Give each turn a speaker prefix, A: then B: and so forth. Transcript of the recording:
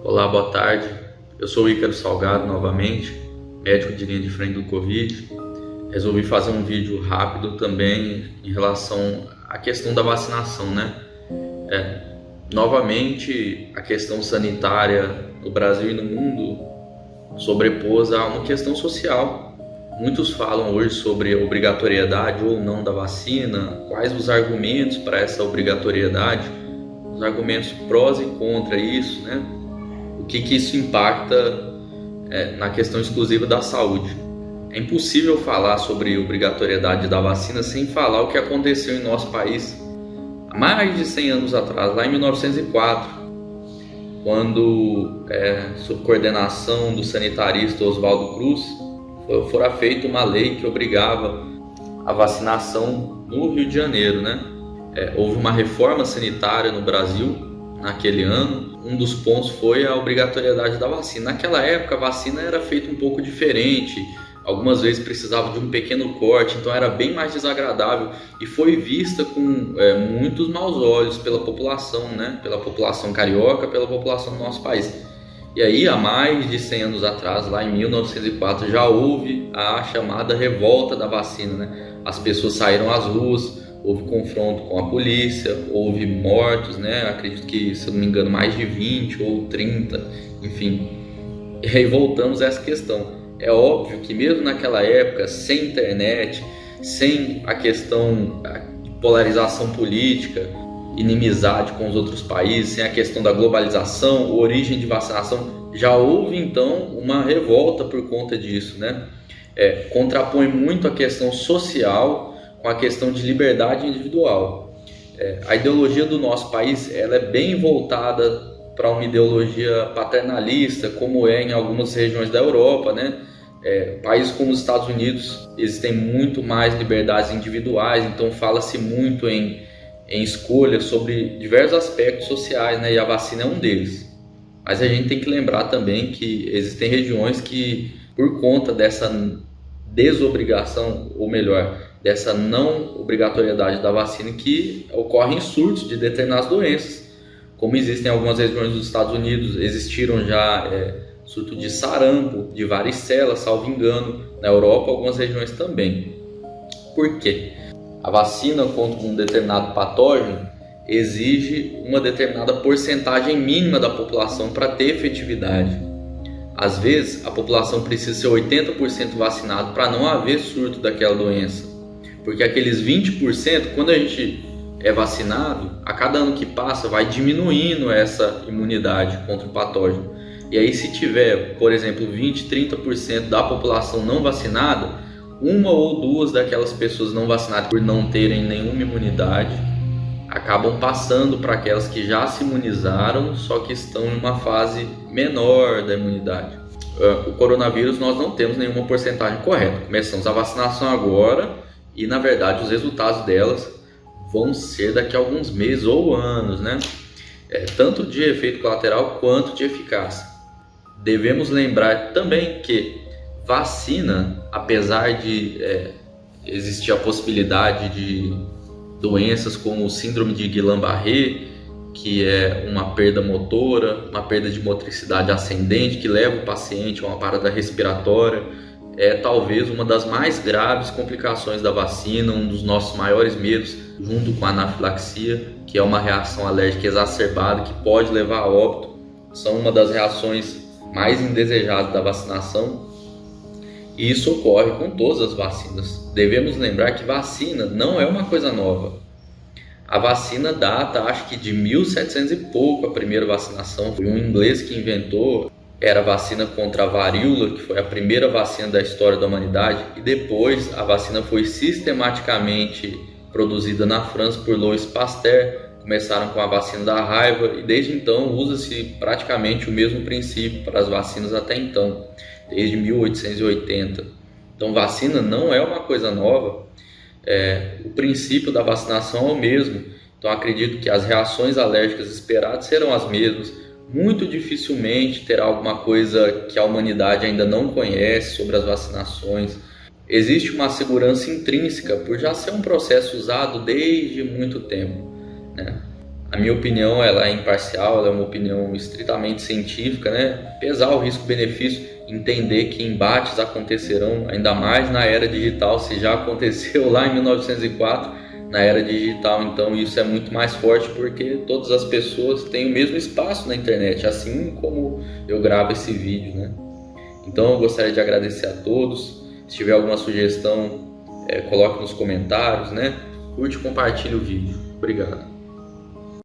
A: Olá, boa tarde. Eu sou o Ícaro Salgado novamente, médico de linha de frente do Covid. Resolvi fazer um vídeo rápido também em relação à questão da vacinação, né? Novamente, a questão sanitária no Brasil e no mundo sobrepôs a uma questão social. Muitos falam hoje sobre a obrigatoriedade ou não da vacina, quais os argumentos para essa obrigatoriedade, os argumentos prós e contra isso, né? O que isso impacta na questão exclusiva da saúde. É impossível falar sobre obrigatoriedade da vacina sem falar o que aconteceu em nosso país há mais de 100 anos atrás, lá em 1904, quando, sob coordenação do sanitarista Oswaldo Cruz, fora feita uma lei que obrigava a vacinação no Rio de Janeiro, né? Houve uma reforma sanitária no Brasil naquele ano. Um dos pontos foi a obrigatoriedade da vacina. Naquela época a vacina era feita um pouco diferente, algumas vezes precisava de um pequeno corte, então era bem mais desagradável e foi vista com muitos maus olhos pela população, né? Pela população carioca, pela população do nosso país. E aí, há mais de 100 anos atrás, lá em 1904, já houve a chamada revolta da vacina, né? As pessoas saíram às ruas, houve confronto com a polícia, houve mortos, né? Acredito que, se eu não me engano, mais de 20 ou 30, enfim. E aí voltamos a essa questão. É óbvio que mesmo naquela época, sem internet, sem a questão de polarização política, inimizade com os outros países, sem a questão da globalização, origem de vacinação, já houve então uma revolta por conta disso, né? Contrapõe muito a questão social com a questão de liberdade individual. A ideologia do nosso país ela é bem voltada para uma ideologia paternalista, como é em algumas regiões da Europa, né? Países como os Estados Unidos existem muito mais liberdades individuais, então fala-se muito em escolha sobre diversos aspectos sociais, né? E a vacina é um deles. Mas a gente tem que lembrar também que existem regiões que, por conta dessa desobrigação, ou melhor, dessa não obrigatoriedade da vacina, que ocorrem surtos de determinadas doenças, como existem em algumas regiões dos Estados Unidos, existiram já surto de sarampo, de varicela, salvo engano, na Europa, algumas regiões também. Por quê? A vacina contra um determinado patógeno exige uma determinada porcentagem mínima da população para ter efetividade. Às vezes, a população precisa ser 80% vacinada para não haver surto daquela doença. Porque aqueles 20%, quando a gente é vacinado, a cada ano que passa vai diminuindo essa imunidade contra o patógeno. E aí, se tiver, por exemplo, 20, 30% da população não vacinada, uma ou duas daquelas pessoas não vacinadas, por não terem nenhuma imunidade, acabam passando para aquelas que já se imunizaram, só que estão em uma fase menor da imunidade. O coronavírus nós não temos nenhuma porcentagem correta. Começamos a vacinação agora e, na verdade, os resultados delas vão ser daqui a alguns meses ou anos, né? Tanto de efeito colateral quanto de eficácia. Devemos lembrar também que vacina, apesar de existir a possibilidade de doenças como o síndrome de Guillain-Barré, que é uma perda motora, uma perda de motricidade ascendente, que leva o paciente a uma parada respiratória, é talvez uma das mais graves complicações da vacina, um dos nossos maiores medos, junto com a anafilaxia, que é uma reação alérgica exacerbada que pode levar a óbito. São uma das reações mais indesejadas da vacinação. E isso ocorre com todas as vacinas. Devemos lembrar que vacina não é uma coisa nova. A vacina data, acho que de 1700 e pouco, a primeira vacinação. Foi um inglês que inventou, era a vacina contra a varíola, que foi a primeira vacina da história da humanidade. E depois a vacina foi sistematicamente produzida na França por Louis Pasteur. Começaram com a vacina da raiva e desde então usa-se praticamente o mesmo princípio para as vacinas até então, desde 1880. Então vacina não é uma coisa nova, o princípio da vacinação é o mesmo. Então acredito que as reações alérgicas esperadas serão as mesmas. Muito dificilmente terá alguma coisa que a humanidade ainda não conhece sobre as vacinações. Existe uma segurança intrínseca por já ser um processo usado desde muito tempo, né? A minha opinião ela é imparcial, ela é uma opinião estritamente científica, né? Pesar o risco-benefício, entender que embates acontecerão, ainda mais na era digital, se já aconteceu lá em 1904, na era digital, então isso é muito mais forte porque todas as pessoas têm o mesmo espaço na internet, assim como eu gravo esse vídeo, né? Então eu gostaria de agradecer a todos. Se tiver alguma sugestão, coloque nos comentários, né? Curte e compartilhe o vídeo. Obrigado.